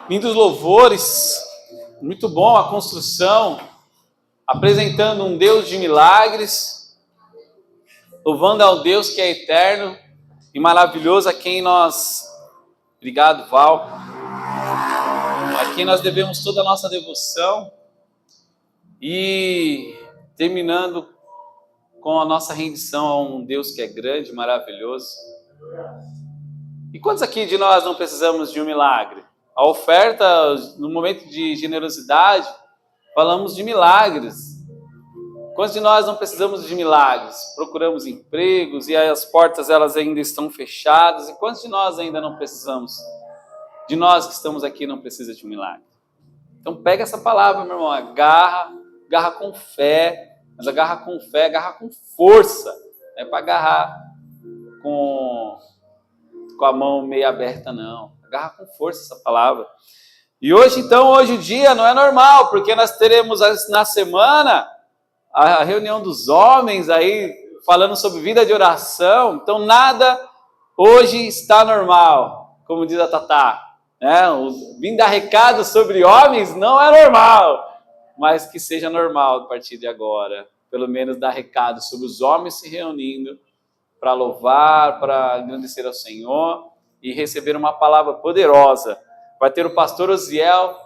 Lindos louvores, muito bom a construção, apresentando um Deus de milagres, louvando ao Deus que é eterno e maravilhoso, a quem nós, obrigado Val, a quem nós devemos toda a nossa devoção, e terminando com a nossa rendição a um Deus que é grande, maravilhoso. E quantos aqui de nós não precisamos de um milagre? A oferta, no momento de generosidade, falamos de milagres. Quantos de nós não precisamos de milagres? Procuramos empregos e as portas elas ainda estão fechadas. E quantos de nós ainda não precisamos? De nós que estamos aqui não precisa de um milagre. Então pega essa palavra, meu irmão, agarra com fé, mas agarra com fé, agarra com força. Não é para agarrar com a mão meio aberta, não. Agarra com força essa palavra. E hoje o dia não é normal, porque nós teremos na semana a reunião dos homens aí, falando sobre vida de oração. Então nada hoje está normal, como diz a Tatá. Vim dar recado sobre homens não é normal, mas que seja normal a partir de agora. Pelo menos dar recado sobre os homens se reunindo para louvar, para agradecer ao Senhor e receber uma palavra poderosa. Vai ter o pastor Osiel,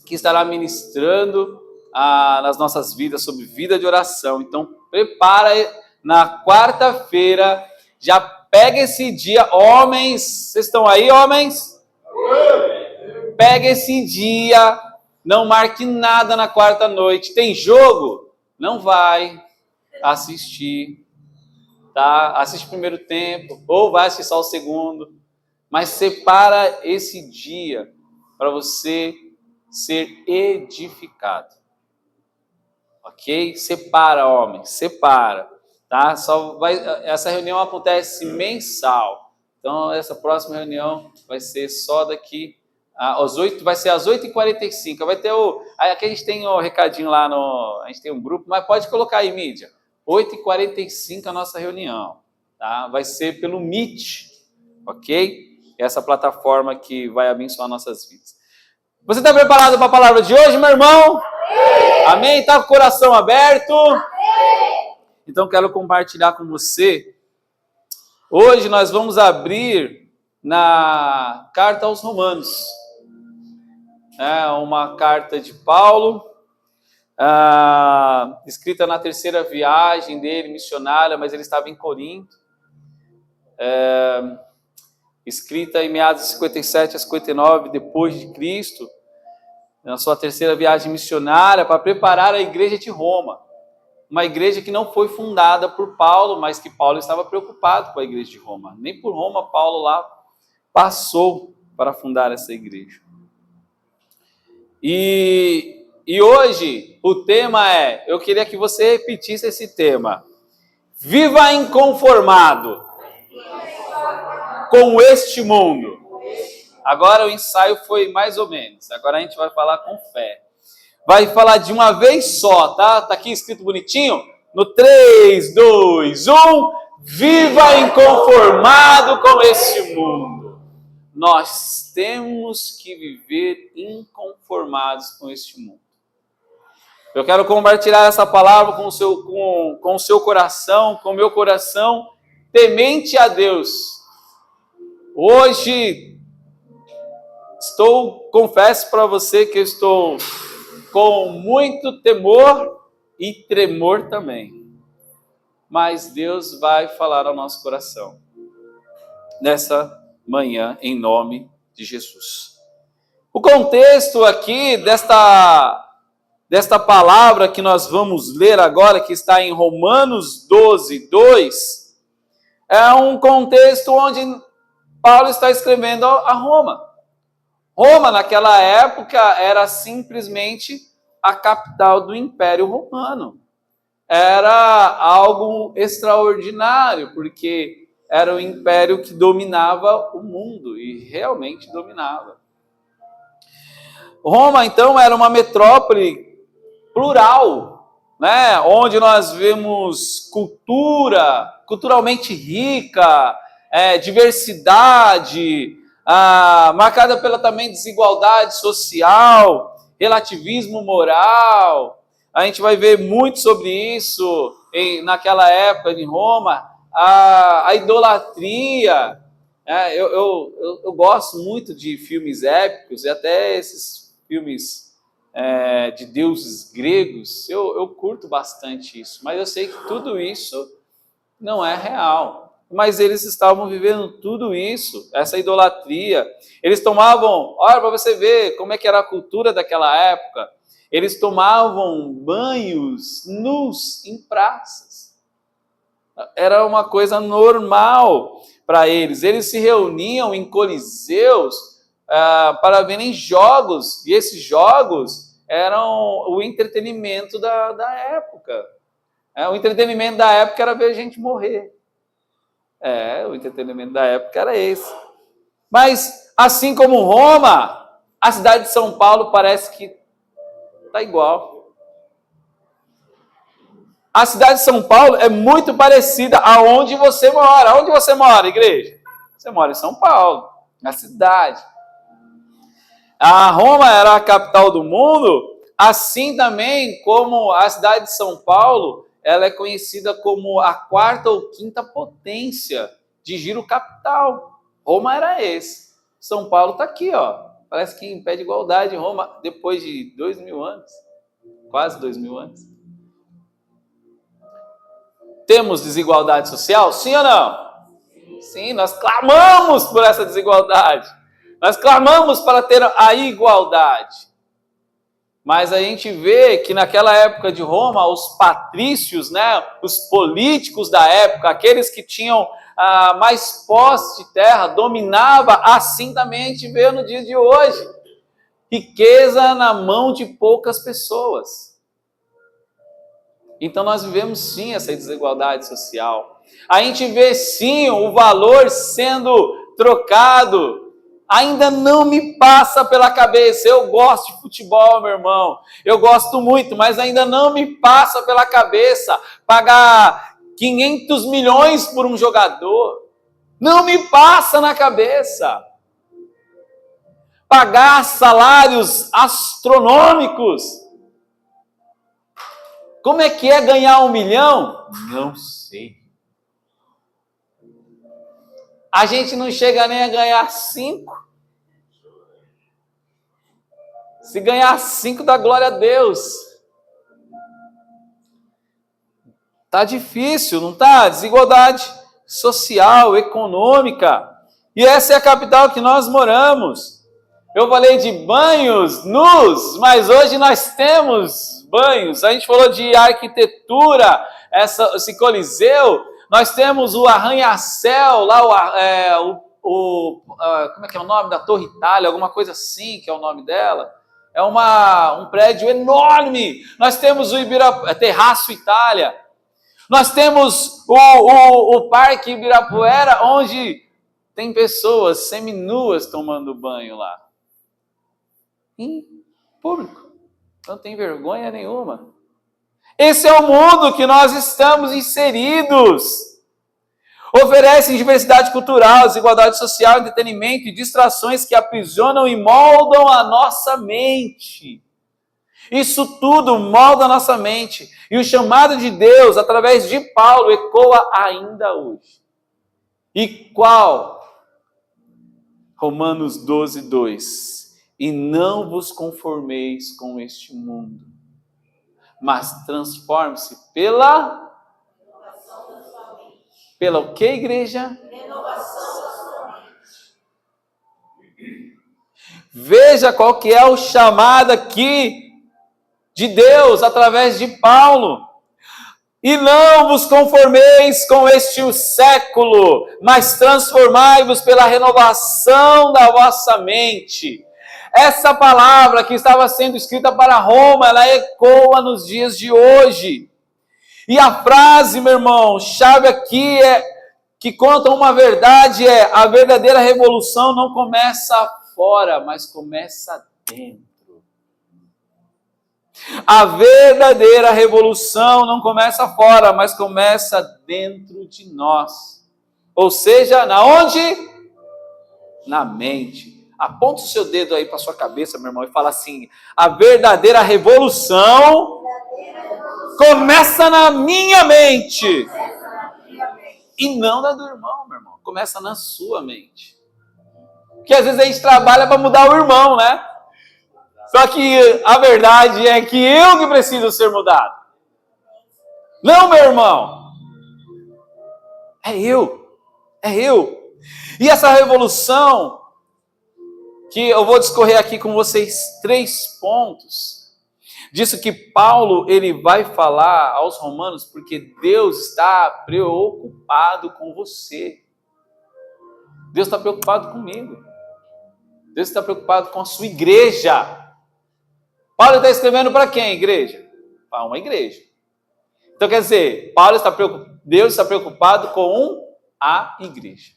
que estará ministrando nas nossas vidas sobre vida de oração. Então, prepara na quarta-feira, já pega esse dia, homens, vocês estão aí, homens? Pega esse dia, não marque nada na quarta noite. Tem jogo? Não vai assistir. Tá? Assiste o primeiro tempo, ou vai assistir só o segundo, mas separa esse dia para você ser edificado, ok? Separa, homem, separa, tá? Essa reunião acontece mensal, então essa próxima reunião vai ser só daqui às 8, vai ser às 8h45, vai ter aqui a gente tem o recadinho lá a gente tem um grupo, mas pode colocar aí, mídia. 8h45 a nossa reunião, tá? Vai ser pelo Meet, ok? Essa plataforma que vai abençoar nossas vidas. Você está preparado para a palavra de hoje, meu irmão? Amém? Está com o coração aberto? Então quero compartilhar com você. Hoje nós vamos abrir na carta aos Romanos. Uma carta de Paulo, escrita na terceira viagem dele, missionária, mas ele estava em Corinto, escrita em meados de 57 a 59 depois de Cristo, na sua terceira viagem missionária, para preparar a igreja de Roma, uma igreja que não foi fundada por Paulo, mas que Paulo estava preocupado com a igreja de Roma. Nem por Roma Paulo lá passou para fundar essa igreja. E hoje o tema eu queria que você repetisse esse tema. Viva inconformado com este mundo. Agora o ensaio foi mais ou menos. Agora a gente vai falar com fé. Vai falar de uma vez só, tá? Tá aqui escrito bonitinho? No 3, 2, 1. Viva inconformado com este mundo. Nós temos que viver inconformados com este mundo. Eu quero compartilhar essa palavra com o seu coração, com o meu coração, temente a Deus. Hoje, confesso para você que eu estou com muito temor e tremor também. Mas Deus vai falar ao nosso coração nessa manhã, em nome de Jesus. O contexto aqui desta palavra que nós vamos ler agora, que está em Romanos 12, 2, é um contexto onde Paulo está escrevendo a Roma. Roma, naquela época, era simplesmente a capital do Império Romano. Era algo extraordinário, porque era o império que dominava o mundo, e realmente dominava. Roma, então, era uma metrópole plural, né? Onde nós vemos culturalmente rica, diversidade, marcada pela também desigualdade social, relativismo moral. A gente vai ver muito sobre isso naquela época em Roma, a idolatria. Eu gosto muito de filmes épicos e até esses filmes de deuses gregos, eu curto bastante isso, mas eu sei que tudo isso não é real. Mas eles estavam vivendo tudo isso, essa idolatria. Eles tomavam, olha para você ver como é que era a cultura daquela época, eles tomavam banhos nus em praças. Era uma coisa normal para eles. Eles se reuniam em coliseus para verem jogos, e esses jogos eram o entretenimento da época. O entretenimento da época era ver gente morrer. O entretenimento da época era esse. Mas, assim como Roma, a cidade de São Paulo parece que está igual. A cidade de São Paulo é muito parecida aonde você mora. Aonde você mora, igreja? Você mora em São Paulo, na cidade. A Roma era a capital do mundo, assim também como a cidade de São Paulo, ela é conhecida como a quarta ou quinta potência de giro capital. Roma era esse. São Paulo está aqui, ó. Parece que em pé de igualdade. Roma, depois de 2000 anos, quase 2000 anos. Temos desigualdade social? Sim ou não? Sim, nós clamamos por essa desigualdade. Nós clamamos para ter a igualdade. Mas a gente vê que naquela época de Roma, os patrícios, né, os políticos da época, aqueles que tinham mais posse de terra, dominava, assim também a gente vê no dia de hoje. Riqueza na mão de poucas pessoas. Então nós vivemos sim essa desigualdade social. A gente vê sim o valor sendo trocado. Ainda não me passa pela cabeça. Eu gosto de futebol, meu irmão. Eu gosto muito, mas ainda não me passa pela cabeça pagar 500 milhões por um jogador. Não me passa na cabeça. Pagar salários astronômicos. Como é que é ganhar 1 milhão? Não sei. A gente não chega nem a ganhar 5. Se ganhar 5, dá glória a Deus. Tá difícil, não tá? Desigualdade social, econômica. E essa é a capital que nós moramos. Eu falei de banhos nus, mas hoje nós temos banhos. A gente falou de arquitetura, esse coliseu. Nós temos o arranha-céu, lá como é que é o nome da Torre Itália, alguma coisa assim que é o nome dela. É um prédio enorme. Nós temos o Terraço Itália. Nós temos o Parque Ibirapuera, onde tem pessoas seminuas tomando banho lá. Em público. Não tem vergonha nenhuma. Esse é o mundo que nós estamos inseridos. Oferecem diversidade cultural, desigualdade social, entretenimento e distrações que aprisionam e moldam a nossa mente. Isso tudo molda a nossa mente. E o chamado de Deus, através de Paulo, ecoa ainda hoje. E qual? Romanos 12, 2. E não vos conformeis com este mundo, mas transforme-se pela o que, igreja? Renovação da sua mente. Veja qual que é o chamado aqui de Deus através de Paulo. E não vos conformeis com este século, mas transformai-vos pela renovação da vossa mente. Essa palavra que estava sendo escrita para Roma, ela ecoa nos dias de hoje. E a frase, meu irmão, chave aqui que conta uma verdade, a verdadeira revolução não começa fora, mas começa dentro. A verdadeira revolução não começa fora, mas começa dentro de nós. Ou seja, na onde? na mente. Aponta o seu dedo aí para sua cabeça, meu irmão, e fala assim: a verdadeira revolução começa na minha mente. E não na do irmão, meu irmão. Começa na sua mente. Porque às vezes a gente trabalha para mudar o irmão, né? Só que a verdade é que eu que preciso ser mudado. Não, meu irmão. É eu. É eu. E essa revolução, que eu vou discorrer aqui com vocês 3 pontos, disso que Paulo ele vai falar aos romanos, porque Deus está preocupado com você. Deus está preocupado comigo. Deus está preocupado com a sua igreja. Paulo está escrevendo para quem, igreja? Para uma igreja. Então quer dizer, Deus está preocupado com a igreja.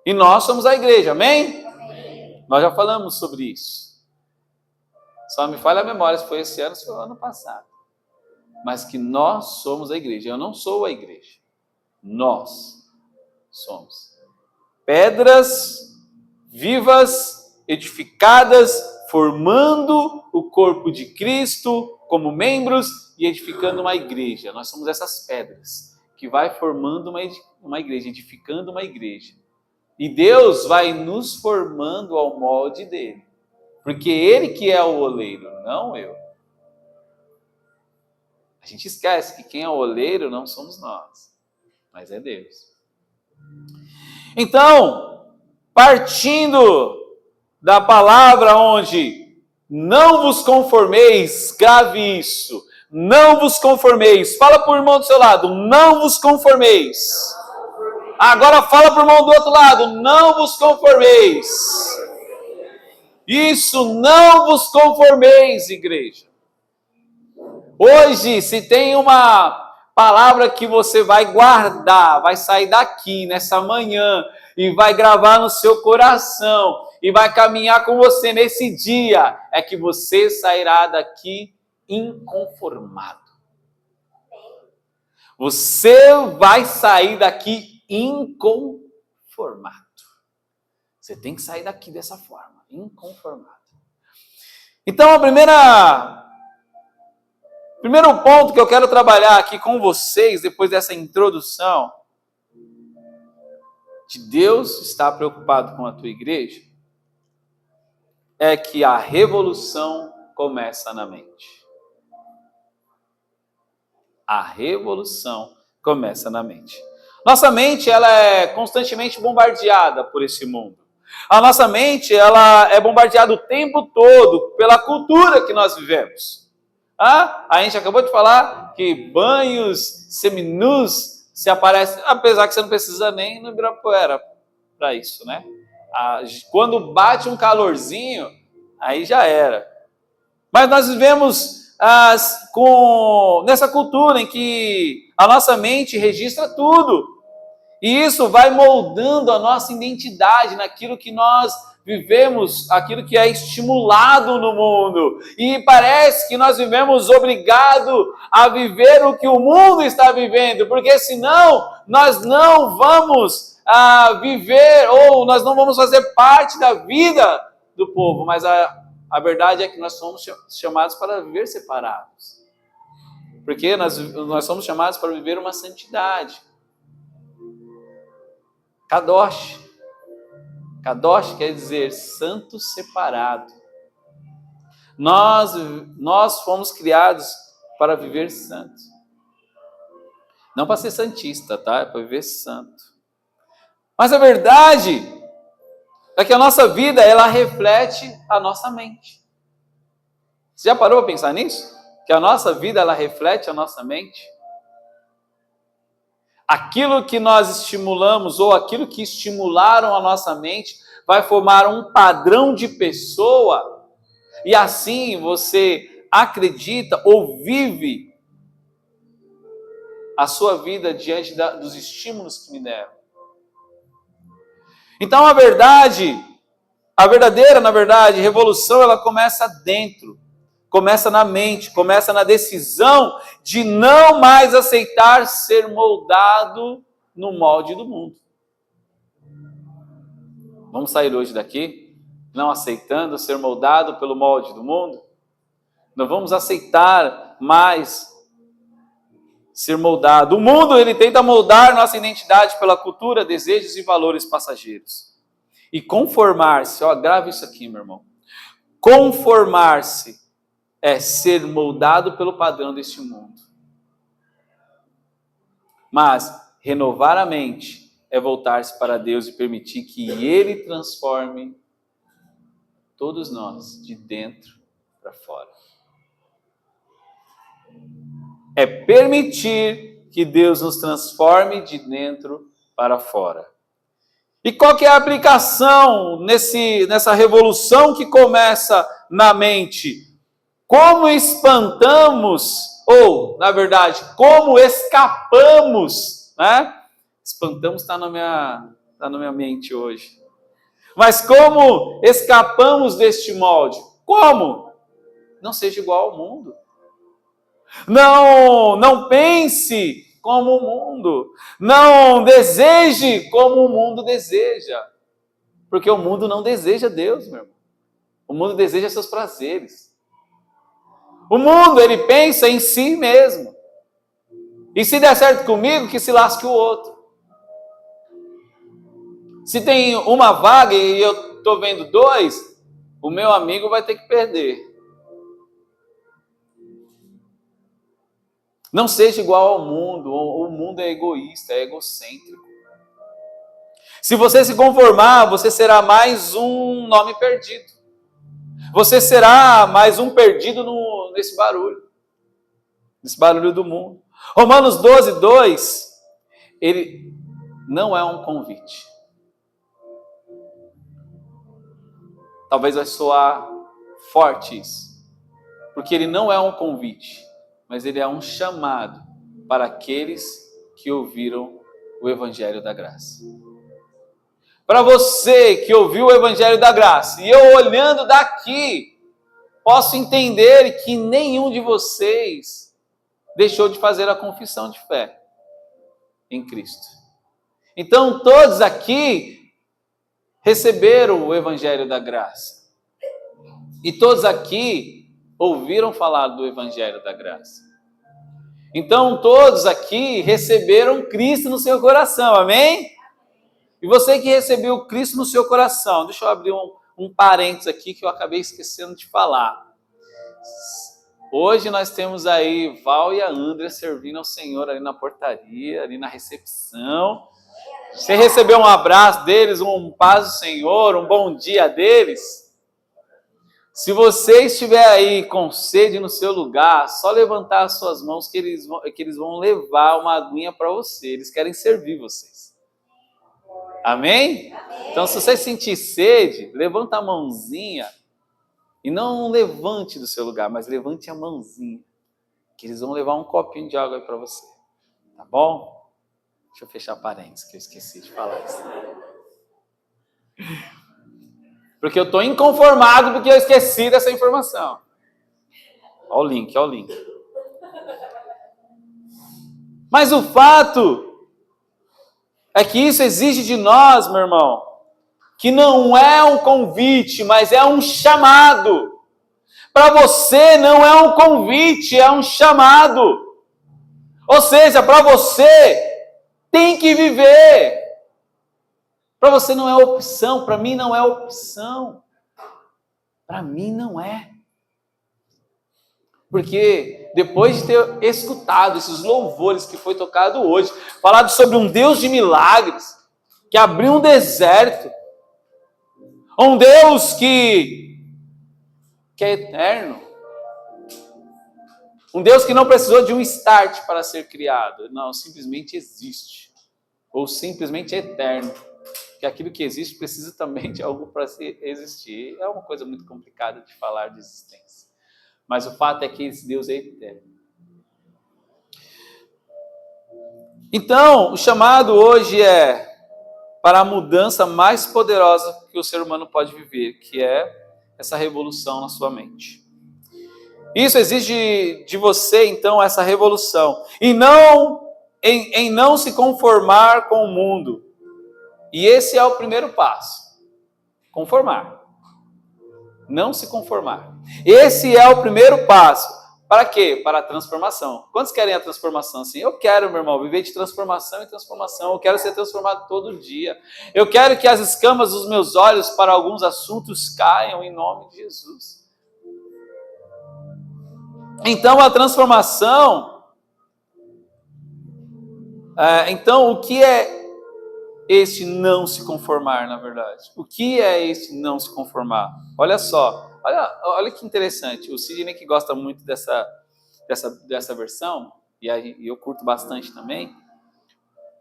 E nós somos a igreja, amém? Amém. Nós já falamos sobre isso. Só me falha a memória se foi esse ano ou se foi o ano passado. Mas que nós somos a igreja. Eu não sou a igreja. Nós somos pedras vivas, edificadas, formando o corpo de Cristo como membros e edificando uma igreja. Nós somos essas pedras que vai formando uma igreja, edificando uma igreja. E Deus vai nos formando ao molde dele. Porque ele que é o oleiro, não eu. A gente esquece que quem é o oleiro não somos nós, mas é Deus. Então, partindo da palavra onde não vos conformeis, grave isso, não vos conformeis. Fala para o irmão do seu lado, não vos conformeis. Agora fala para o irmão do outro lado, não vos conformeis. Isso, não vos conformeis, igreja. Hoje, se tem uma palavra que você vai guardar, vai sair daqui nessa manhã e vai gravar no seu coração e vai caminhar com você nesse dia, é que você sairá daqui inconformado. Você vai sair daqui inconformado. Você tem que sair daqui dessa forma, inconformado. Então, primeiro ponto que eu quero trabalhar aqui com vocês, depois dessa introdução, de Deus estar preocupado com a tua igreja, é que a revolução começa na mente. A revolução começa na mente. Nossa mente, ela é constantemente bombardeada por esse mundo. A nossa mente, ela é bombardeada o tempo todo pela cultura que nós vivemos. A gente acabou de falar que banhos seminus se aparecem, apesar que você não precisa nem no Ibirapuera para isso, né? Quando bate um calorzinho, aí já era. Mas nós vivemos nessa cultura em que a nossa mente registra tudo. E isso vai moldando a nossa identidade naquilo que nós vivemos, aquilo que é estimulado no mundo. E parece que nós vivemos obrigados a viver o que o mundo está vivendo, porque senão nós não vamos viver, ou nós não vamos fazer parte da vida do povo. Mas a verdade é que nós somos chamados para viver separados. Porque nós somos chamados para viver uma santidade. Kadosh. Kadosh quer dizer santo separado. Nós fomos criados para viver santo. Não para ser santista, tá? É para viver santo. Mas a verdade é que a nossa vida, ela reflete a nossa mente. Você já parou para pensar nisso? Que a nossa vida, ela reflete a nossa mente? Aquilo que nós estimulamos ou aquilo que estimularam a nossa mente vai formar um padrão de pessoa e assim você acredita ou vive a sua vida diante dos estímulos que me deram. Então a verdadeira, na verdade, revolução, ela começa dentro. Começa na mente, começa na decisão de não mais aceitar ser moldado no molde do mundo. Vamos sair hoje daqui não aceitando ser moldado pelo molde do mundo? Não vamos aceitar mais ser moldado. O mundo, ele tenta moldar nossa identidade pela cultura, desejos e valores passageiros. E conformar-se, ó, grave isso aqui, meu irmão. Conformar-se é ser moldado pelo padrão deste mundo. Mas renovar a mente é voltar-se para Deus e permitir que Ele transforme todos nós de dentro para fora. É permitir que Deus nos transforme de dentro para fora. E qual que é a aplicação nessa revolução que começa na mente? Como espantamos, ou, na verdade, como escapamos, né? Espantamos está na minha mente hoje. Mas como escapamos deste molde? Como? Não seja igual ao mundo. Não pense como o mundo. Não deseje como o mundo deseja. Porque o mundo não deseja Deus, meu irmão. O mundo deseja seus prazeres. O mundo, ele pensa em si mesmo. E se der certo comigo, que se lasque o outro. Se tem uma vaga e eu estou vendo 2, o meu amigo vai ter que perder. Não seja igual ao mundo. O mundo é egoísta, é egocêntrico. Se você se conformar, você será mais um nome perdido. Você será mais um perdido nesse barulho. Nesse barulho do mundo. Romanos 12, 2, ele não é um convite. Talvez vai soar forte isso. Porque ele não é um convite, mas ele é um chamado para aqueles que ouviram o Evangelho da Graça. Para você que ouviu o Evangelho da Graça, e eu olhando daqui, posso entender que nenhum de vocês deixou de fazer a confissão de fé em Cristo. Então todos aqui receberam o Evangelho da Graça. E todos aqui ouviram falar do Evangelho da Graça. Então todos aqui receberam Cristo no seu coração, amém? E você que recebeu Cristo no seu coração, deixa eu abrir um parênteses aqui que eu acabei esquecendo de falar. Hoje nós temos aí Val e a André servindo ao Senhor ali na portaria, ali na recepção. Você recebeu um abraço deles, um paz do Senhor, um bom dia deles? Se você estiver aí com sede no seu lugar, só levantar as suas mãos que eles vão levar uma aguinha para você. Eles querem servir vocês. Amém? Então, se você sentir sede, levanta a mãozinha. E não levante do seu lugar, mas levante a mãozinha. Que eles vão levar um copinho de água aí para você. Tá bom? Deixa eu fechar parênteses, que eu esqueci de falar isso. Porque eu estou inconformado porque eu esqueci dessa informação. Olha o link, olha o link. Mas o fato é que isso exige de nós, meu irmão, que não é um convite, mas é um chamado. Para você não é um convite, é um chamado. Ou seja, para você tem que viver. Para você não é opção, para mim não é opção. Para mim não é. Porque depois de ter escutado esses louvores que foi tocado hoje, falado sobre um Deus de milagres, que abriu um deserto, um Deus que é eterno, um Deus que não precisou de um start para ser criado, não, simplesmente existe, ou simplesmente é eterno, que aquilo que existe precisa também de algo para existir. É uma coisa muito complicada de falar de existência, mas o fato é que esse Deus é eterno. Então, o chamado hoje é para a mudança mais poderosa que o ser humano pode viver, que é essa revolução na sua mente. Isso exige de você, então, essa revolução. E não em não se conformar com o mundo. E esse é o primeiro passo. conformar. Não se conformar. Esse é o primeiro passo. Para quê? Para a transformação. Quantos querem a transformação? Assim, eu quero, meu irmão, viver de transformação em transformação. Eu quero ser transformado todo dia. Eu quero que as escamas dos meus olhos para alguns assuntos caiam em nome de Jesus. Então, a transformação... Então, o que é este não se conformar, na verdade? O que é este não se conformar? Olha só. Olha que interessante, o Sidney, que gosta muito dessa versão, e eu curto bastante também,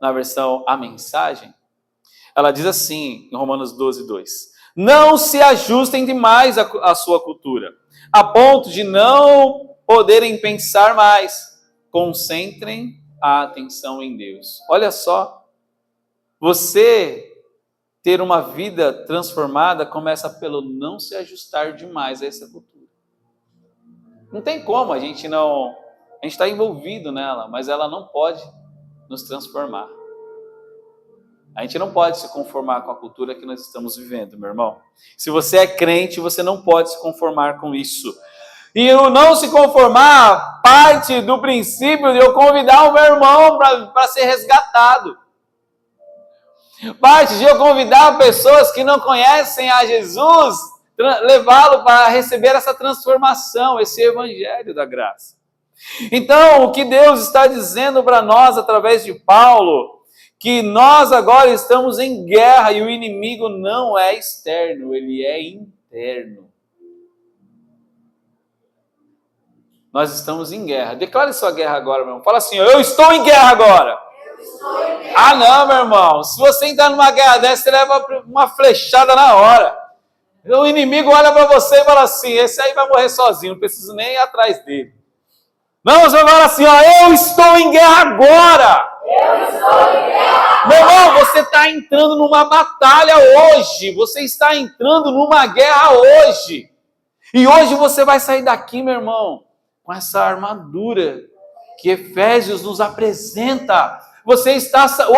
na versão A Mensagem, ela diz assim, em Romanos 12:2, não se ajustem demais à sua cultura, a ponto de não poderem pensar mais, concentrem a atenção em Deus. Olha só, você... ter uma vida transformada começa pelo não se ajustar demais a essa cultura. Não tem como, a gente está envolvido nela, mas ela não pode nos transformar. A gente não pode se conformar com a cultura que nós estamos vivendo, meu irmão. Se você é crente, você não pode se conformar com isso. E o não se conformar parte do princípio de eu convidar o meu irmão para ser resgatado. Parte de eu convidar pessoas que não conhecem a Jesus, levá-lo para receber essa transformação, esse evangelho da graça. Então, o que Deus está dizendo para nós através de Paulo, que nós agora estamos em guerra e o inimigo não é externo, ele é interno. Nós estamos em guerra. Declare sua guerra agora, meu irmão. Fala assim, eu estou em guerra agora. Ah, não, meu irmão. Se você entrar numa guerra dessa, você leva uma flechada na hora. O inimigo olha para você e fala assim, esse aí vai morrer sozinho, não preciso nem ir atrás dele. Não, você fala assim, ó, eu estou em guerra agora. Eu estou em guerra. Meu irmão, você está entrando numa batalha hoje. Você está entrando numa guerra hoje. E hoje você vai sair daqui, meu irmão, com essa armadura que Efésios nos apresenta.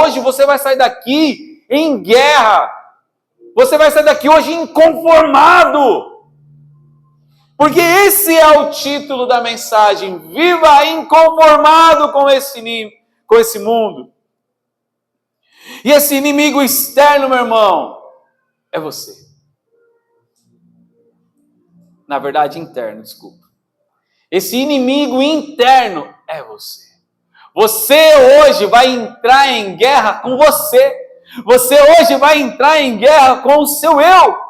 Hoje você vai sair daqui em guerra. Você vai sair daqui hoje inconformado. Porque esse é o título da mensagem. Viva inconformado com esse mundo. E esse inimigo externo, meu irmão, é você. Na verdade, interno, desculpa. Esse inimigo interno é você. Você hoje vai entrar em guerra com você. Você hoje vai entrar em guerra com o seu eu.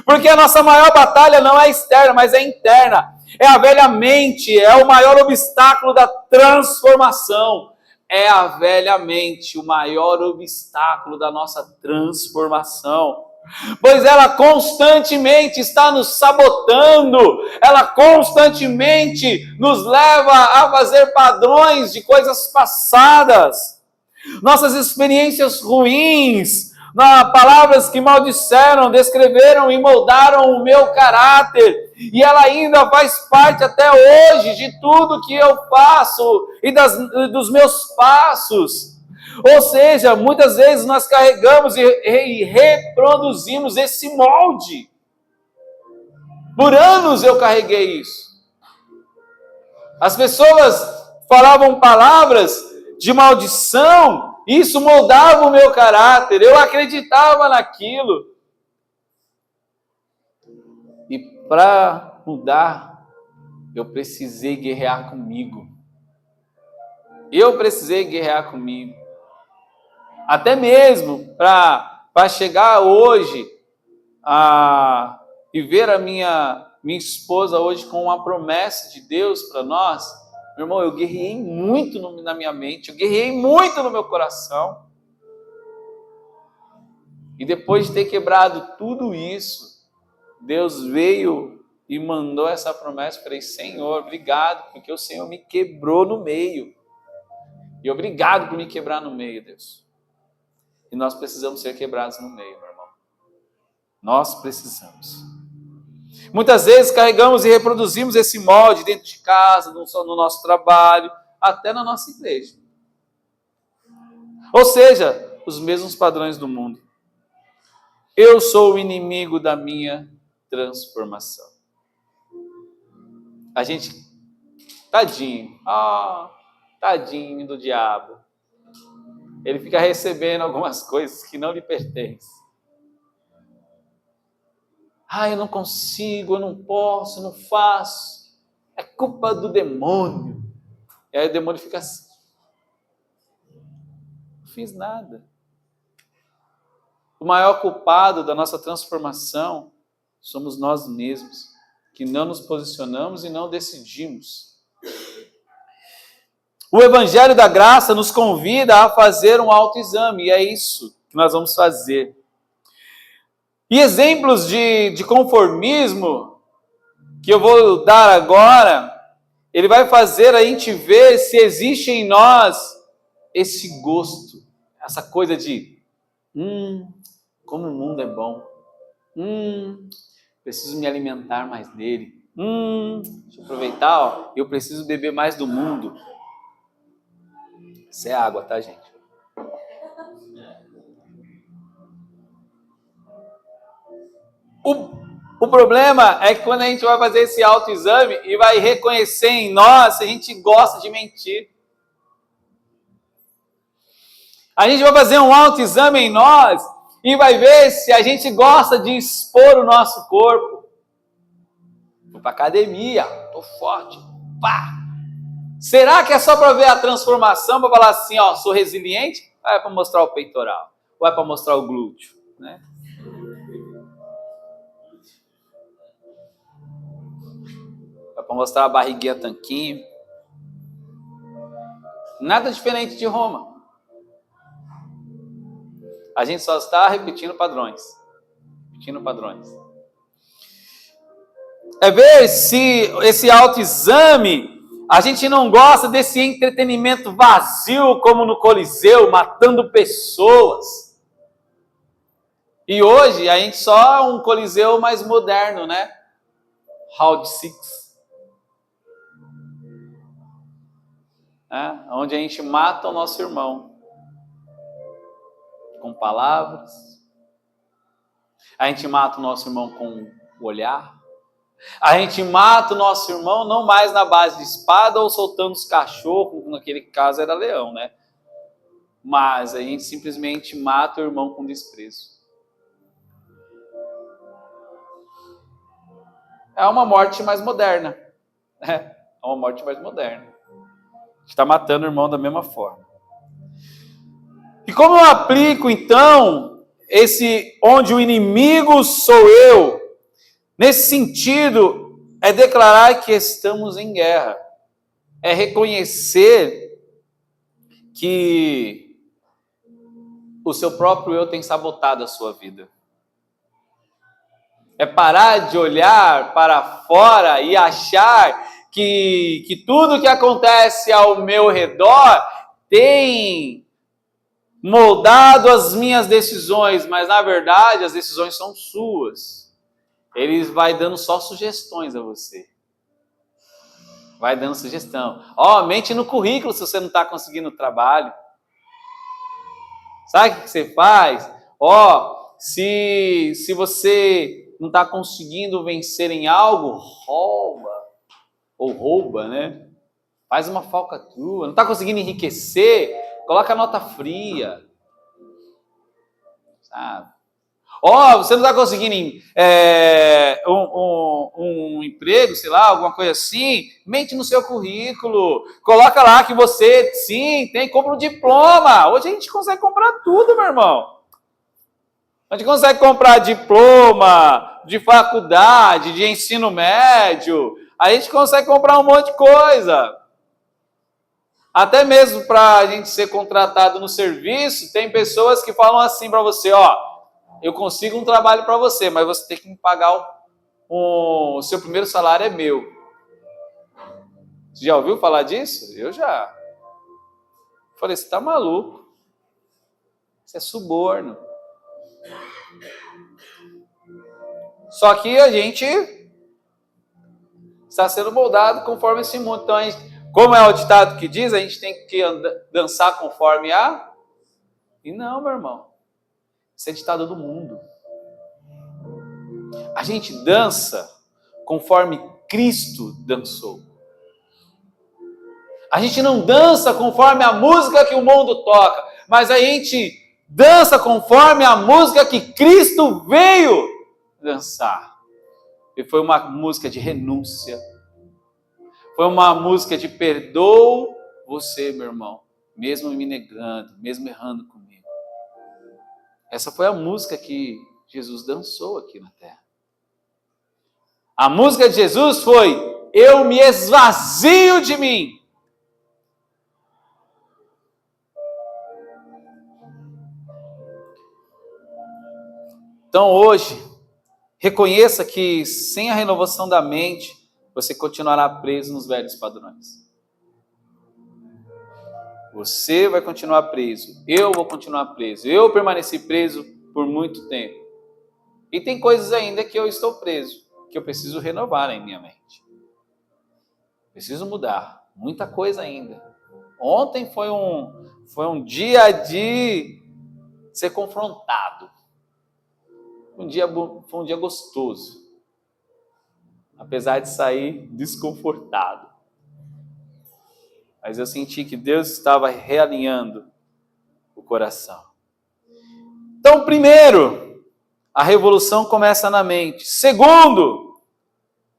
Porque a nossa maior batalha não é externa, mas é interna. É a velha mente, é o maior obstáculo da transformação. É a velha mente, o maior obstáculo da nossa transformação. Pois ela constantemente está nos sabotando, ela constantemente nos leva a fazer padrões de coisas passadas, nossas experiências ruins, palavras que maldisseram, descreveram e moldaram o meu caráter, e ela ainda faz parte até hoje de tudo que eu faço e dos meus passos. Ou seja, muitas vezes nós carregamos e reproduzimos esse molde. Por anos eu carreguei isso. As pessoas falavam palavras de maldição, isso moldava o meu caráter, eu acreditava naquilo. E para mudar, eu precisei guerrear comigo. Até mesmo para chegar hoje e ver a minha esposa hoje com uma promessa de Deus para nós, meu irmão, eu guerrei muito na minha mente, eu guerrei muito no meu coração. E depois de ter quebrado tudo isso, Deus veio e mandou essa promessa. Eu falei, Senhor, obrigado, porque o Senhor me quebrou no meio. E obrigado por me quebrar no meio, Deus. E nós precisamos ser quebrados no meio, meu irmão. Nós precisamos. Muitas vezes carregamos e reproduzimos esse molde dentro de casa, no nosso trabalho, até na nossa igreja. Ou seja, os mesmos padrões do mundo. Eu sou o inimigo da minha transformação. A gente, tadinho, tadinho do diabo. Ele fica recebendo algumas coisas que não lhe pertencem. Eu não consigo, eu não posso, eu não faço. É culpa do demônio. E aí o demônio fica assim. Não fiz nada. O maior culpado da nossa transformação somos nós mesmos, que não nos posicionamos e não decidimos. O Evangelho da Graça nos convida a fazer um autoexame, e é isso que nós vamos fazer. E exemplos de conformismo que eu vou dar agora, ele vai fazer a gente ver se existe em nós esse gosto, essa coisa de como o mundo é bom, preciso me alimentar mais dele, deixa eu aproveitar, eu preciso beber mais do mundo. Isso é água, tá, gente? O problema é que quando a gente vai fazer esse autoexame e vai reconhecer em nós se a gente gosta de mentir. A gente vai fazer um autoexame em nós e vai ver se a gente gosta de expor o nosso corpo. Vou pra academia, tô forte, pá! Será que é só para ver a transformação, para falar assim, sou resiliente? Ou é para mostrar o peitoral? Ou é para mostrar o glúteo? Né? É para mostrar a barriguinha tanquinho. Nada diferente de Roma. A gente só está repetindo padrões. É ver se esse autoexame, a gente não gosta desse entretenimento vazio, como no Coliseu, matando pessoas. E hoje a gente só é um Coliseu mais moderno, né? Round 6. Onde a gente mata o nosso irmão. Com palavras. A gente mata o nosso irmão com o olhar. A gente mata o nosso irmão não mais na base de espada ou soltando os cachorros, naquele caso era leão, né? Mas a gente simplesmente mata o irmão com desprezo. É uma morte mais moderna. É uma morte mais moderna. A gente está matando o irmão da mesma forma. E como eu aplico, então, esse onde o inimigo sou eu? Nesse sentido, é declarar que estamos em guerra. É reconhecer que o seu próprio eu tem sabotado a sua vida. É parar de olhar para fora e achar que tudo que acontece ao meu redor tem moldado as minhas decisões, mas na verdade as decisões são suas. Ele vai dando só sugestões a você. Vai dando sugestão. Mente no currículo se você não está conseguindo trabalho. Sabe o que você faz? Se você não está conseguindo vencer em algo, rouba, né? Faz uma falcatrua. Não está conseguindo enriquecer, coloca a nota fria. Sabe? Você não está conseguindo um emprego, sei lá, alguma coisa assim, mente no seu currículo, coloca lá que você, sim, compra um diploma. Hoje a gente consegue comprar tudo, meu irmão. A gente consegue comprar diploma de faculdade, de ensino médio, a gente consegue comprar um monte de coisa. Até mesmo para a gente ser contratado no serviço, tem pessoas que falam assim para você, eu consigo um trabalho para você, mas você tem que me pagar o seu primeiro salário é meu. Você já ouviu falar disso? Eu já. Falei, você está maluco. Isso é suborno. Só que a gente está sendo moldado conforme esse mundo. Então, como é o ditado que diz, a gente tem que dançar conforme a... E não, meu irmão. Isso é ditado do mundo. A gente dança conforme Cristo dançou. A gente não dança conforme a música que o mundo toca, mas a gente dança conforme a música que Cristo veio dançar. E foi uma música de renúncia. Foi uma música de perdoo você, meu irmão, mesmo me negando, mesmo errando comigo. Essa foi a música que Jesus dançou aqui na terra. A música de Jesus foi: eu me esvazio de mim. Então hoje, reconheça que sem a renovação da mente, você continuará preso nos velhos padrões. Você vai continuar preso, eu vou continuar preso, eu permaneci preso por muito tempo. E tem coisas ainda que eu estou preso, que eu preciso renovar em minha mente. Preciso mudar, muita coisa ainda. Ontem foi um dia de ser confrontado. Foi um dia gostoso, apesar de sair desconfortado. Mas eu senti que Deus estava realinhando o coração. Então, primeiro, a revolução começa na mente. Segundo,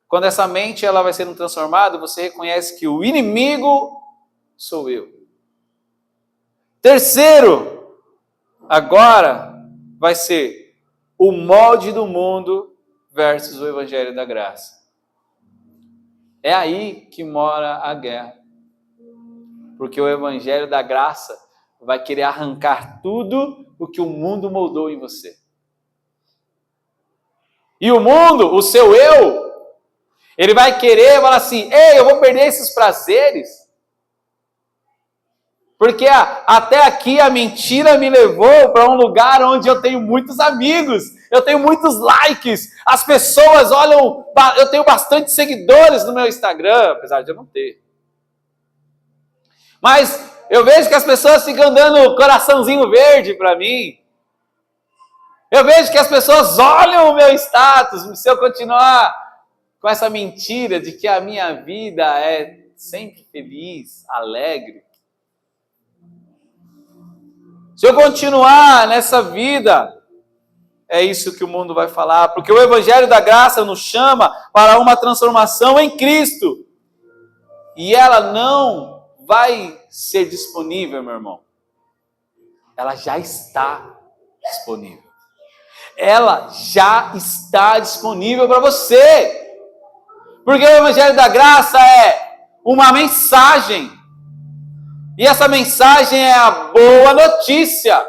quando essa mente ela vai sendo transformada, você reconhece que o inimigo sou eu. Terceiro, agora vai ser o molde do mundo versus o evangelho da graça. É aí que mora a guerra. Porque o evangelho da graça vai querer arrancar tudo o que o mundo moldou em você. E o mundo, o seu eu, ele vai querer falar assim: ei, eu vou perder esses prazeres. Porque até aqui a mentira me levou para um lugar onde eu tenho muitos amigos, eu tenho muitos likes, as pessoas olham, eu tenho bastante seguidores no meu Instagram, apesar de eu não ter. Mas eu vejo que as pessoas ficam dando coraçãozinho verde para mim. Eu vejo que as pessoas olham o meu status, se eu continuar com essa mentira de que a minha vida é sempre feliz, alegre. Se eu continuar nessa vida, é isso que o mundo vai falar, porque o evangelho da graça nos chama para uma transformação em Cristo. E ela não vai ser disponível, meu irmão. Ela já está disponível. Ela já está disponível para você. Porque o evangelho da graça é uma mensagem. E essa mensagem é a boa notícia.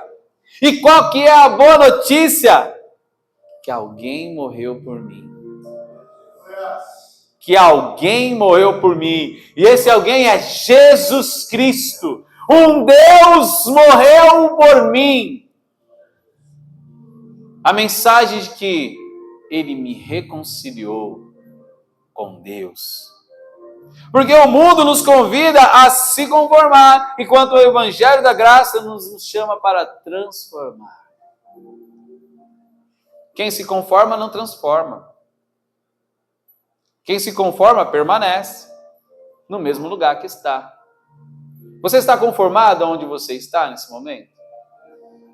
E qual que é a boa notícia? Que alguém morreu por mim. Que alguém morreu por mim. E esse alguém é Jesus Cristo. Um Deus morreu por mim. A mensagem de que Ele me reconciliou com Deus. Porque o mundo nos convida a se conformar, enquanto o evangelho da graça nos chama para transformar. Quem se conforma não transforma. Quem se conforma permanece no mesmo lugar que está. Você está conformado onde você está nesse momento?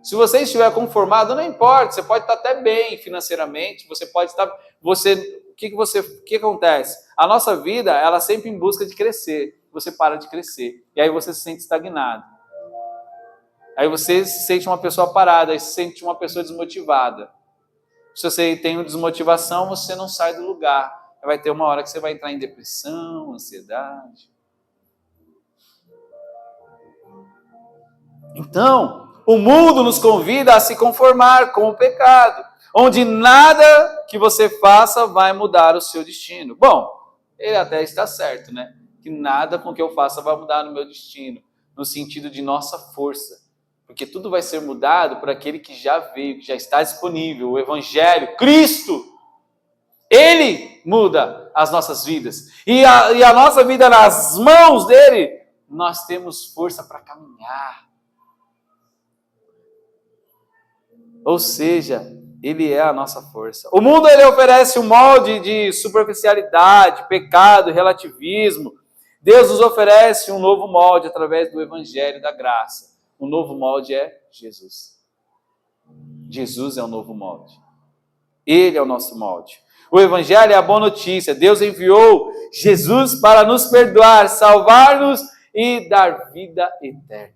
Se você estiver conformado, não importa, você pode estar até bem financeiramente, você pode estar... O que acontece? A nossa vida, ela sempre em busca de crescer. Você para de crescer. E aí você se sente estagnado. Aí você se sente uma pessoa parada, aí se sente uma pessoa desmotivada. Se você tem uma desmotivação, você não sai do lugar. Vai ter uma hora que você vai entrar em depressão, ansiedade. Então, o mundo nos convida a se conformar com o pecado, onde nada que você faça vai mudar o seu destino. Bom, ele até está certo, né? Que nada com que eu faça vai mudar no meu destino, no sentido de nossa força. Porque tudo vai ser mudado por aquele que já veio, que já está disponível, o Evangelho, Cristo. Ele muda as nossas vidas. E a nossa vida nas mãos dele, nós temos força para caminhar. Ou seja, Ele é a nossa força. O mundo, ele oferece um molde de superficialidade, pecado, relativismo. Deus nos oferece um novo molde através do Evangelho da graça. O novo molde é Jesus. Jesus é o novo molde. Ele é o nosso molde. O Evangelho é a boa notícia. Deus enviou Jesus para nos perdoar, salvar-nos e dar vida eterna.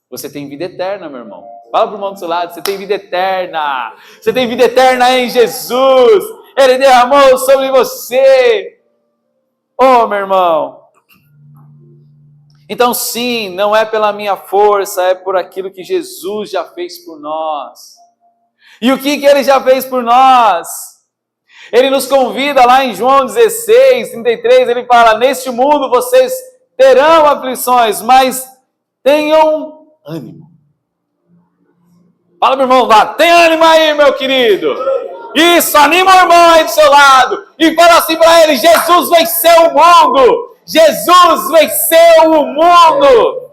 Você tem vida eterna, meu irmão. Fala para o irmão do seu lado, você tem vida eterna. Você tem vida eterna em Jesus. Ele derramou sobre você. Oh, meu irmão. Então sim, não é pela minha força, é por aquilo que Jesus já fez por nós. E o que Ele já fez por nós? Ele nos convida lá em João 16, 33, ele fala, neste mundo vocês terão aflições, mas tenham ânimo. Fala pro irmão lá, tem ânimo aí, meu querido. Isso, anima o irmão aí do seu lado. E fala assim para ele, Jesus venceu o mundo. Jesus venceu o mundo.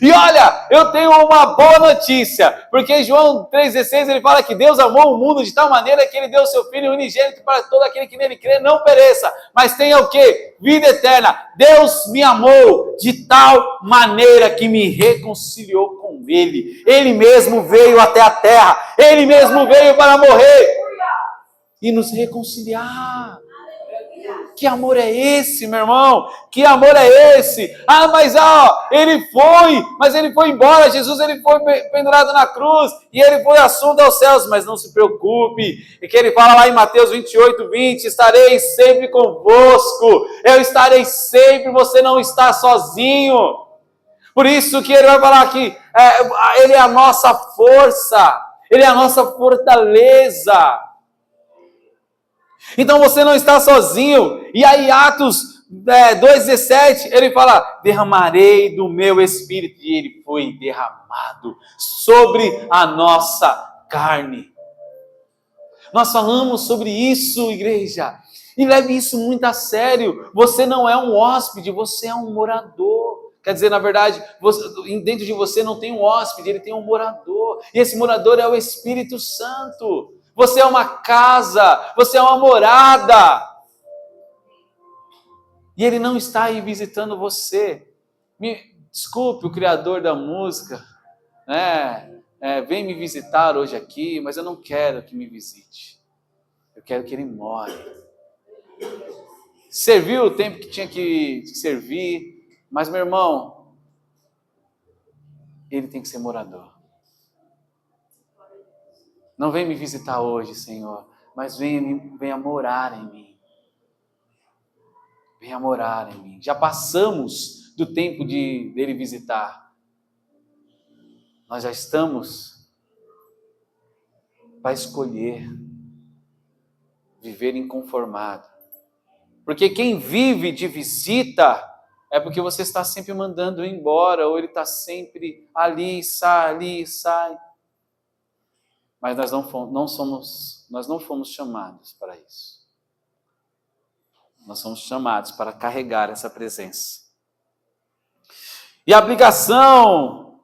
E olha, eu tenho uma boa notícia, porque João 3,16 ele fala que Deus amou o mundo de tal maneira que ele deu o seu Filho unigênito para todo aquele que nele crê não pereça, mas tenha o quê? Vida eterna. Deus me amou de tal maneira que me reconciliou com Ele. Ele mesmo veio até a terra, Ele mesmo veio para morrer e nos reconciliar. Que amor é esse, meu irmão? Que amor é esse? Ah, mas ele foi embora. Jesus, ele foi pendurado na cruz e ele foi assunto aos céus. Mas não se preocupe, e que ele fala lá em Mateus 28, 20, estarei sempre convosco. Eu estarei sempre, você não está sozinho. Por isso que ele vai falar que ele é a nossa força, ele é a nossa fortaleza. Então você não está sozinho. E aí Atos 2,17, ele fala, derramarei do meu Espírito. E ele foi derramado sobre a nossa carne. Nós falamos sobre isso, igreja. E leve isso muito a sério. Você não é um hóspede, você é um morador. Quer dizer, na verdade, dentro de você não tem um hóspede, ele tem um morador. E esse morador é o Espírito Santo. Você é uma casa, você é uma morada. E ele não está aí visitando você. Me desculpe o criador da música, vem me visitar hoje aqui, mas eu não quero que me visite. Eu quero que ele more. Serviu o tempo que tinha que servir, mas meu irmão, ele tem que ser morador. Não vem me visitar hoje, Senhor, mas venha morar em mim. Venha morar em mim. Já passamos do tempo dele visitar. Nós já estamos para escolher viver inconformado. Porque quem vive de visita é porque você está sempre mandando embora, ou ele está sempre ali, sai. Mas nós não fomos chamados para isso. Nós somos chamados para carregar essa presença. E a aplicação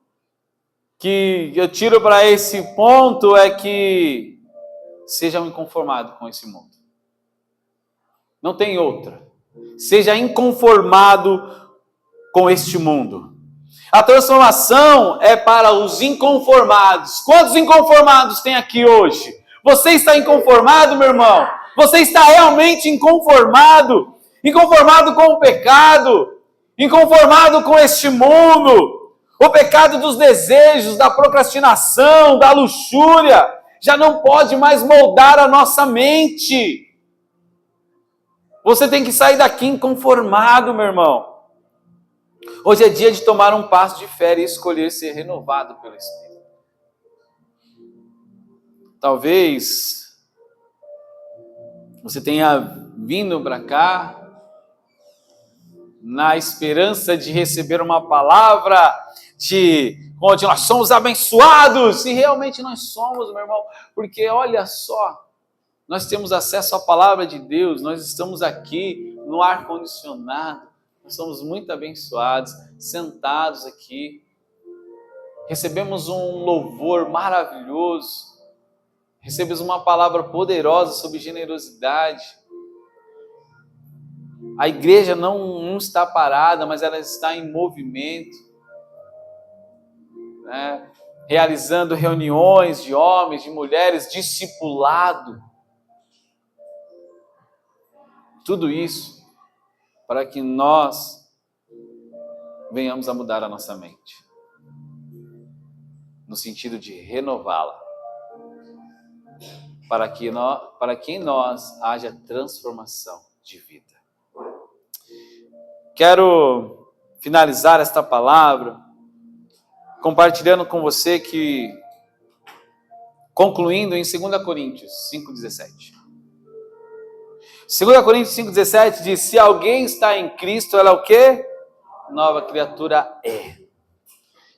que eu tiro para esse ponto é que seja inconformado com esse mundo. Não tem outra. Seja inconformado com este mundo. A transformação é para os inconformados. Quantos inconformados tem aqui hoje? Você está inconformado, meu irmão? Você está realmente inconformado? Inconformado com o pecado? Inconformado com este mundo? O pecado dos desejos, da procrastinação, da luxúria, já não pode mais moldar a nossa mente. Você tem que sair daqui inconformado, meu irmão. Hoje é dia de tomar um passo de fé e escolher ser renovado pelo Espírito. Talvez você tenha vindo para cá na esperança de receber uma palavra de onde nós somos abençoados. E realmente nós somos, meu irmão, porque olha só, nós temos acesso à palavra de Deus, nós estamos aqui no ar-condicionado, nós somos muito abençoados, sentados aqui, recebemos um louvor maravilhoso, Recebemos uma palavra poderosa sobre generosidade. A igreja não está parada, mas ela está em movimento, né? Realizando reuniões de homens, de mulheres, discipulado. Tudo isso para que nós venhamos a mudar a nossa mente, no sentido de renová-la, para que em nós haja transformação de vida. Quero finalizar esta palavra compartilhando com você que, concluindo em 2 Coríntios 5,17. 2 Coríntios 5,17 diz: se alguém está em Cristo, ela é o quê? Nova criatura é.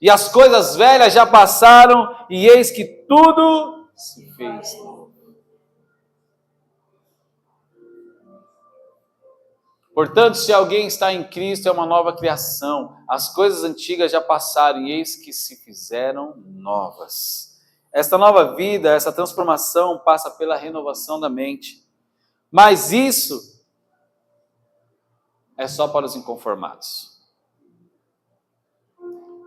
E as coisas velhas já passaram, e eis que tudo se fez novo. Portanto, se alguém está em Cristo, é uma nova criação. As coisas antigas já passaram, e eis que se fizeram novas. Esta nova vida, essa transformação passa pela renovação da mente. Mas isso é só para os inconformados.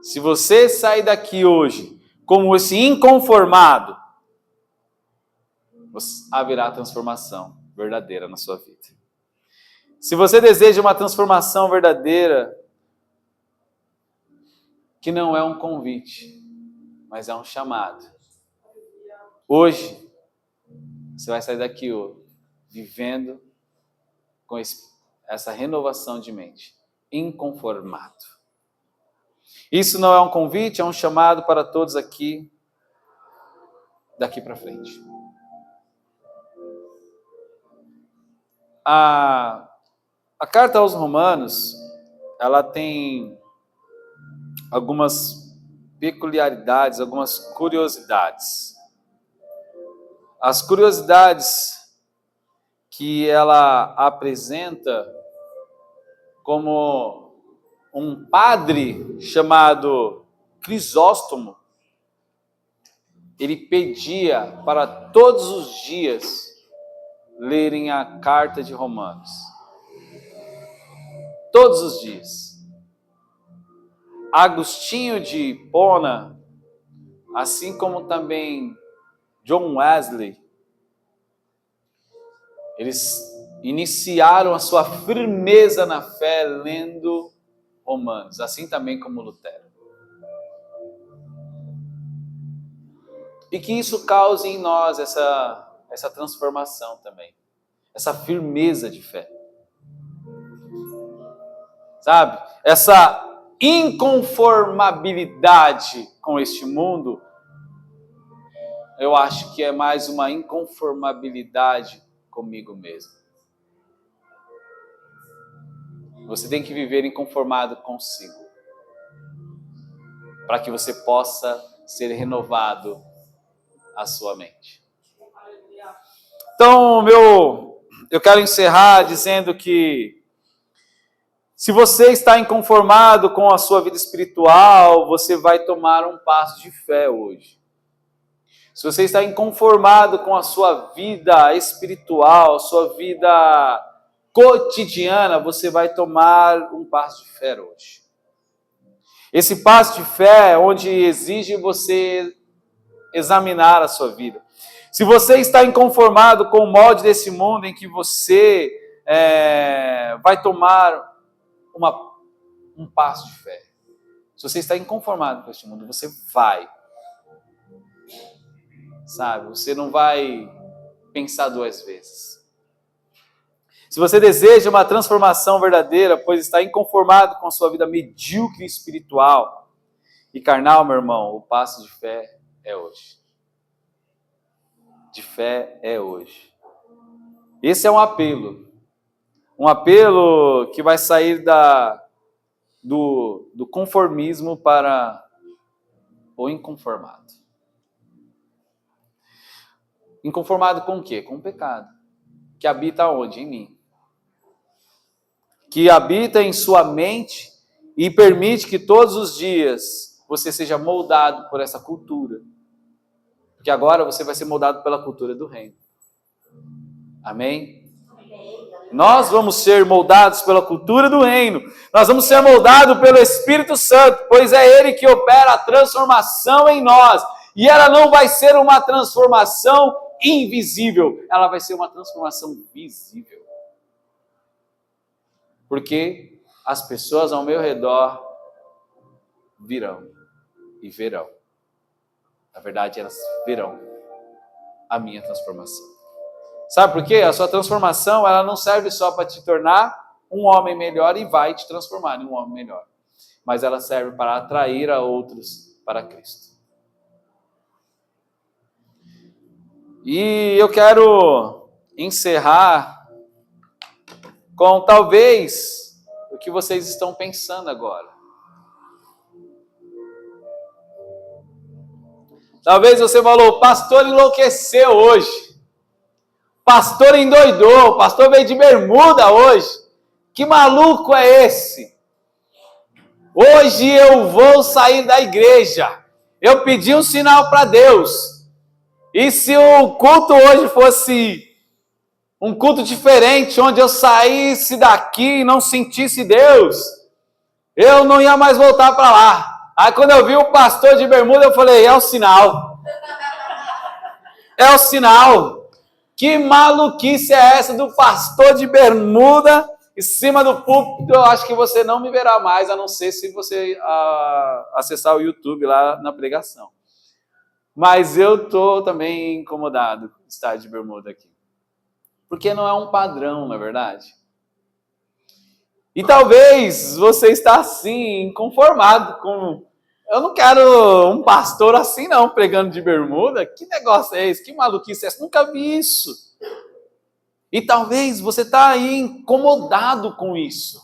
Se você sair daqui hoje como esse inconformado, haverá transformação verdadeira na sua vida. Se você deseja uma transformação verdadeira, que não é um convite, mas é um chamado. Hoje, você vai sair daqui vivendo com essa renovação de mente, inconformado. Isso não é um convite, é um chamado para todos aqui, daqui para frente. A carta aos Romanos, ela tem algumas peculiaridades, algumas curiosidades. As curiosidades que ela apresenta, como um padre chamado Crisóstomo, ele pedia para todos os dias lerem a carta de Romanos. Todos os dias. Agostinho de Hipona, assim como também John Wesley, eles iniciaram a sua firmeza na fé lendo Romanos, assim também como Lutero. E que isso cause em nós essa transformação também, essa firmeza de fé. Sabe? Essa inconformabilidade com este mundo, eu acho que é mais uma inconformabilidade comigo mesmo. Você tem que viver inconformado consigo, para que você possa ser renovado a sua mente. Então, eu quero encerrar dizendo que se você está inconformado com a sua vida espiritual, você vai tomar um passo de fé hoje. Se você está inconformado com a sua vida espiritual, sua vida cotidiana, você vai tomar um passo de fé hoje. Esse passo de fé é onde exige você examinar a sua vida. Se você está inconformado com o molde desse mundo em que você vai tomar um passo de fé. Se você está inconformado com este mundo, você vai. Sabe? Você não vai pensar duas vezes. Se você deseja uma transformação verdadeira, pois está inconformado com a sua vida medíocre espiritual e carnal, meu irmão, o passo de fé é hoje. De fé é hoje. Esse é um apelo. Um apelo que vai sair do conformismo para o inconformado. Inconformado com o quê? Com o pecado. Que habita onde? Em mim. Que habita em sua mente e permite que todos os dias você seja moldado por essa cultura. Porque agora você vai ser moldado pela cultura do reino. Amém? Nós vamos ser moldados pela cultura do reino. Nós vamos ser moldados pelo Espírito Santo, pois é Ele que opera a transformação em nós. E ela não vai ser uma transformação invisível, ela vai ser uma transformação visível. Porque as pessoas ao meu redor virão e verão. Na verdade, elas verão a minha transformação. Sabe por quê? A sua transformação, ela não serve só para te tornar um homem melhor e vai te transformar em um homem melhor. Mas ela serve para atrair a outros para Cristo. E eu quero encerrar com talvez o que vocês estão pensando agora. Talvez você falou, o pastor enlouqueceu hoje. Pastor endoidou, o pastor veio de bermuda hoje. Que maluco é esse? Hoje eu vou sair da igreja. Eu pedi um sinal para Deus. E se o culto hoje fosse um culto diferente, onde eu saísse daqui e não sentisse Deus, eu não ia mais voltar para lá. Aí quando eu vi o pastor de bermuda, eu falei, é o sinal. É o sinal. Que maluquice é essa do pastor de bermuda em cima do púlpito? Eu acho que você não me verá mais, a não ser se você acessar o YouTube lá na pregação. Mas eu estou também incomodado de estar de bermuda aqui. Porque não é um padrão, não é verdade? E talvez você está assim, inconformado com... Eu não quero um pastor assim não, pregando de bermuda. Que negócio é esse? Que maluquice é essa? Nunca vi isso. E talvez você está aí incomodado com isso.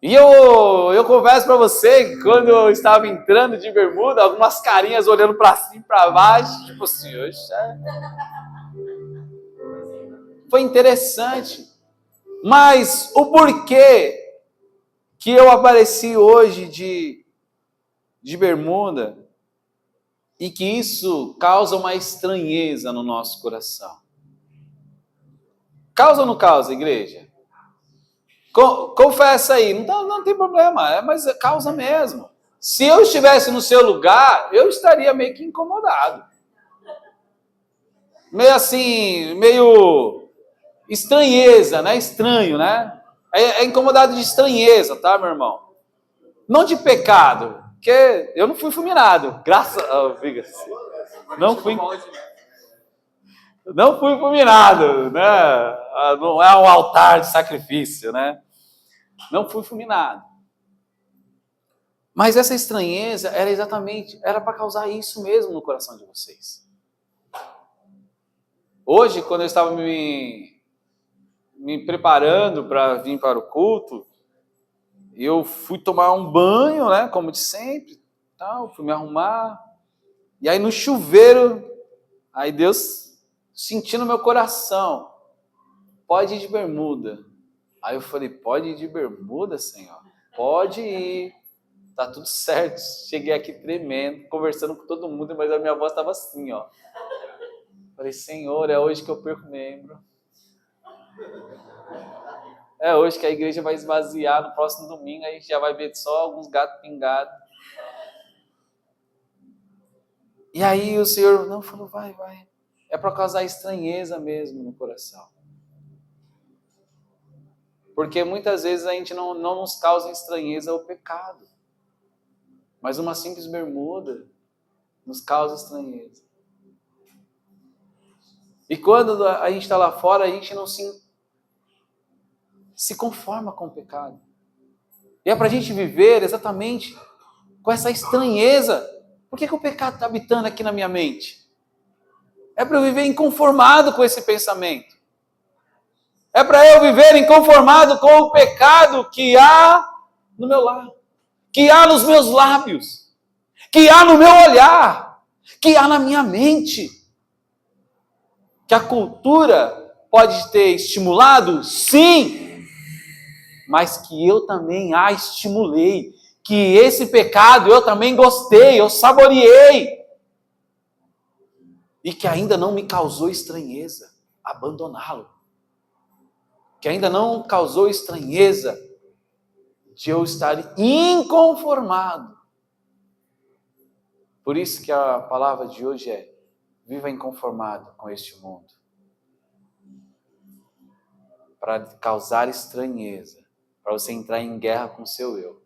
E eu confesso para você que quando eu estava entrando de bermuda, algumas carinhas olhando para cima e para baixo, tipo assim, foi interessante. Mas o porquê que eu apareci hoje de bermuda e que isso causa uma estranheza no nosso coração. Causa ou não causa, igreja? Confessa aí, não tem problema, mas causa mesmo. Se eu estivesse no seu lugar, eu estaria meio que incomodado. Meio assim, meio estranheza, né? Estranho, né? É incomodado de estranheza, tá, meu irmão? Não de pecado, porque eu não fui fulminado, graças a Deus. Não fui fulminado, né? Não é um altar de sacrifício, né? Não fui fulminado. Mas essa estranheza era para causar isso mesmo no coração de vocês. Hoje, quando eu estava me preparando para vir para o culto, eu fui tomar um banho, né, como de sempre, tal, fui me arrumar, e aí no chuveiro, aí Deus sentiu no meu coração, pode ir de bermuda. Aí eu falei, pode ir de bermuda, Senhor? Pode ir, tá tudo certo. Cheguei aqui tremendo, conversando com todo mundo, mas a minha voz estava assim, ó. Falei, Senhor, é hoje que eu perco membro. É hoje que a igreja vai esvaziar, no próximo domingo a gente já vai ver só alguns gatos pingados. E aí o Senhor não falou, vai. É para causar estranheza mesmo no coração. Porque muitas vezes a gente não nos causa estranheza o pecado. Mas uma simples bermuda nos causa estranheza. E quando a gente está lá fora, a gente não se conforma com o pecado. E é para a gente viver exatamente com essa estranheza. Por que o pecado está habitando aqui na minha mente? É para eu viver inconformado com esse pensamento. É para eu viver inconformado com o pecado que há no meu lar, que há nos meus lábios, que há no meu olhar, que há na minha mente. Que a cultura pode ter estimulado? Sim, mas que eu também a estimulei, que esse pecado eu também gostei, eu saboreei. e que ainda não me causou estranheza abandoná-lo. Que ainda não causou estranheza de eu estar inconformado. Por isso que a palavra de hoje é: viva inconformado com este mundo. Para causar estranheza, para você entrar em guerra com o seu eu.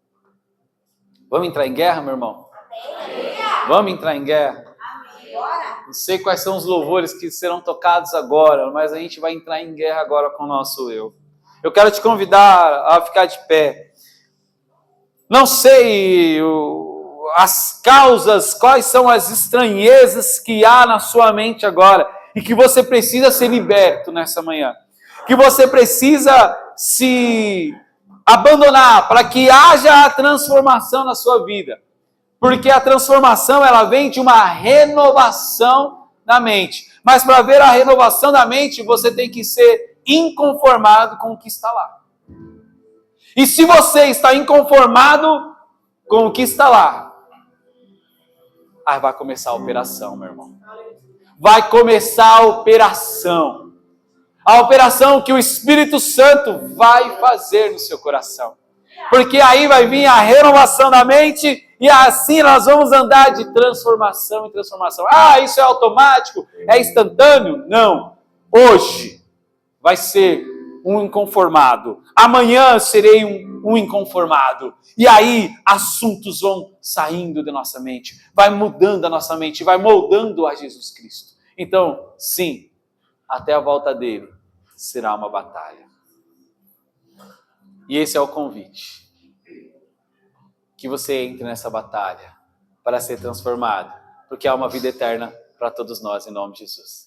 Vamos entrar em guerra, meu irmão? Amém. Vamos entrar em guerra? Amém. Não sei quais são os louvores que serão tocados agora, mas a gente vai entrar em guerra agora com o nosso eu. Eu quero te convidar a ficar de pé. Não sei as causas, quais são as estranhezas que há na sua mente agora e que você precisa ser liberto nessa manhã. Que você precisa se abandonar para que haja a transformação na sua vida. Porque a transformação, ela vem de uma renovação da mente. Mas para ver a renovação da mente, você tem que ser inconformado com o que está lá. E se você está inconformado com o que está lá, aí vai começar a operação, meu irmão. Vai começar a operação. A operação que o Espírito Santo vai fazer no seu coração. Porque aí vai vir a renovação da mente e assim nós vamos andar de transformação em transformação. Ah, isso é automático? É instantâneo? Não. Hoje vai ser um inconformado. Amanhã serei um inconformado. E aí assuntos vão saindo da nossa mente. Vai mudando a nossa mente, vai moldando a Jesus Cristo. Então, sim, até a volta dele será uma batalha. E esse é o convite. Que você entre nessa batalha para ser transformado, porque há uma vida eterna para todos nós, em nome de Jesus.